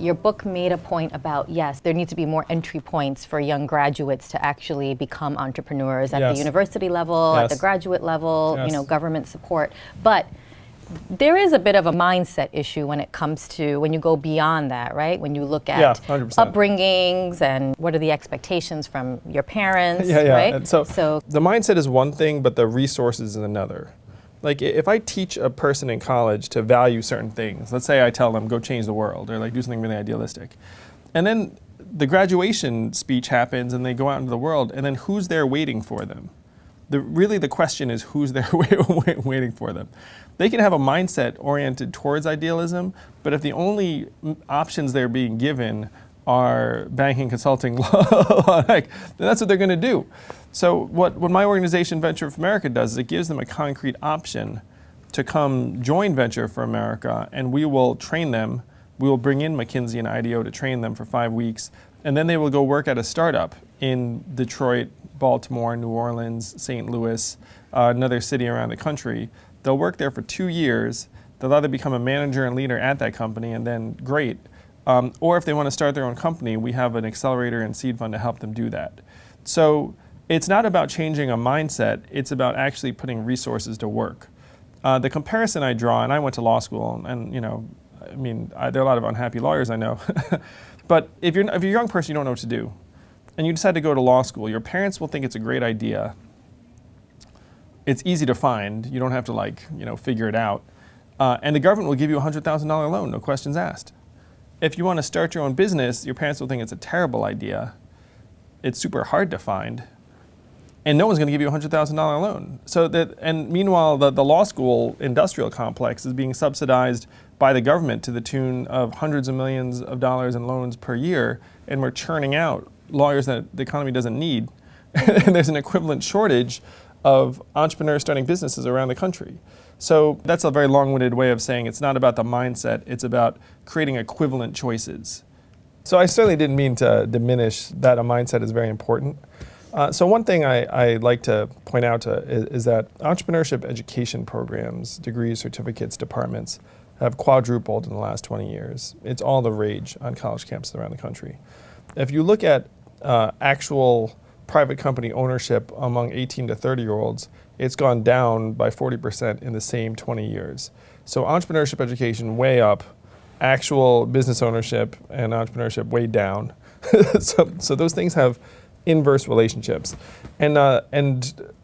Your book made a point about, yes, there needs to be more entry points for young graduates to actually become entrepreneurs at the university level, at the graduate level, government support. But there is a bit of a mindset issue when it comes to when you go beyond that, right? When you look at upbringings and what are the expectations from your parents, right? And so the mindset is one thing, but the resources is another. Like if I teach a person in college to value certain things, let's say I tell them go change the world or like do something really idealistic, and then the graduation speech happens and they go out into the world, and then who's there waiting for them? Really the question is who's there waiting for them. They can have a mindset oriented towards idealism, but if the only options they're being given are banking, consulting, law, then that's what they're going to do. So what my organization, Venture for America, does is it gives them a concrete option to come join Venture for America, and we will train them. We will bring in McKinsey and IDEO to train them for 5 weeks, and then they will go work at a startup in Detroit, Baltimore, New Orleans, St. Louis, another city around the country. They'll work there for 2 years. They'll either become a manager and leader at that company, and then great. Or if they want to start their own company, we have an accelerator and seed fund to help them do that. So it's not about changing a mindset, it's about actually putting resources to work. The comparison I draw, and I went to law school, and there are a lot of unhappy lawyers I know, but if you're a young person, you don't know what to do, and you decide to go to law school, your parents will think it's a great idea. It's easy to find, you don't have to figure it out, and the government will give you a $100,000 loan, no questions asked. If you want to start your own business, your parents will think it's a terrible idea. It's super hard to find, and no one's going to give you a $100,000 loan. And meanwhile, the law school industrial complex is being subsidized by the government to the tune of hundreds of millions of dollars in loans per year, and we're churning out lawyers that the economy doesn't need. And there's an equivalent shortage of entrepreneurs starting businesses around the country. So that's a very long-winded way of saying it's not about the mindset, it's about creating equivalent choices. So I certainly didn't mean to diminish that a mindset is very important. So one thing I like to point out is that entrepreneurship education programs, degrees, certificates, departments have quadrupled in the last 20 years. It's all the rage on college campuses around the country. If you look at actual private company ownership among 18 to 30-year-olds, it's gone down by 40% in the same 20 years. So entrepreneurship education way up, actual business ownership and entrepreneurship way down. So those things have inverse relationships. And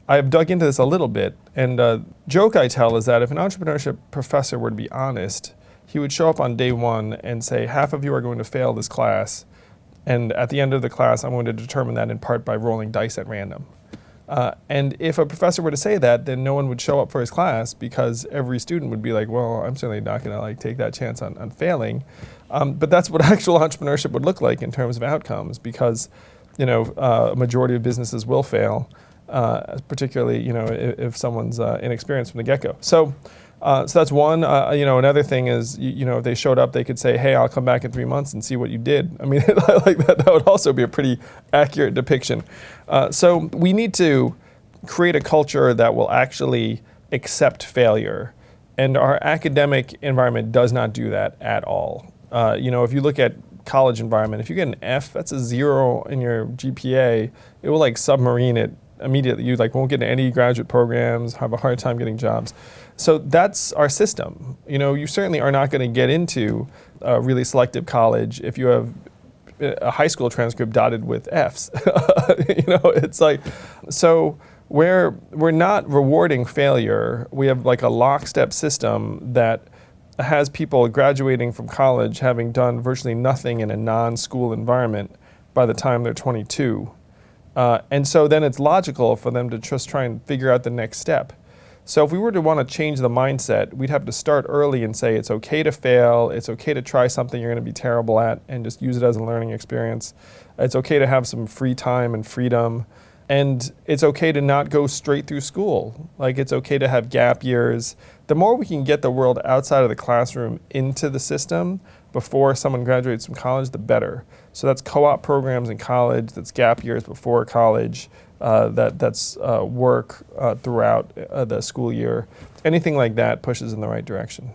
I've dug into this a little bit, and joke I tell is that if an entrepreneurship professor were to be honest, he would show up on day one and say, half of you are going to fail this class, and at the end of the class, I'm going to determine that in part by rolling dice at random. And if a professor were to say that, then no one would show up for his class because every student would be like, well, I'm certainly not going to take that chance on failing. But that's what actual entrepreneurship would look like in terms of outcomes, because a majority of businesses will fail, particularly if someone's inexperienced from the get-go. So that's one. Another thing is, if they showed up, they could say, hey, I'll come back in 3 months and see what you did. I mean, like that would also be a pretty accurate depiction. So we need to create a culture that will actually accept failure. And our academic environment does not do that at all. If you look at college environment, if you get an F, that's a 0 in your GPA, it will submarine it immediately. You won't get into any graduate programs, have a hard time getting jobs. So that's our system. You certainly are not going to get into a really selective college if you have a high school transcript dotted with Fs. It's so we're not rewarding failure. We have a lockstep system that has people graduating from college having done virtually nothing in a non-school environment by the time they're 22. And so then it's logical for them to just try and figure out the next step. So if we were to want to change the mindset, we'd have to start early and say it's okay to fail, it's okay to try something you're going to be terrible at and just use it as a learning experience. It's okay to have some free time and freedom. And it's okay to not go straight through school. It's okay to have gap years. The more we can get the world outside of the classroom into the system before someone graduates from college, the better. So that's co-op programs in college, that's gap years before college, that's work throughout the school year. Anything like that pushes in the right direction.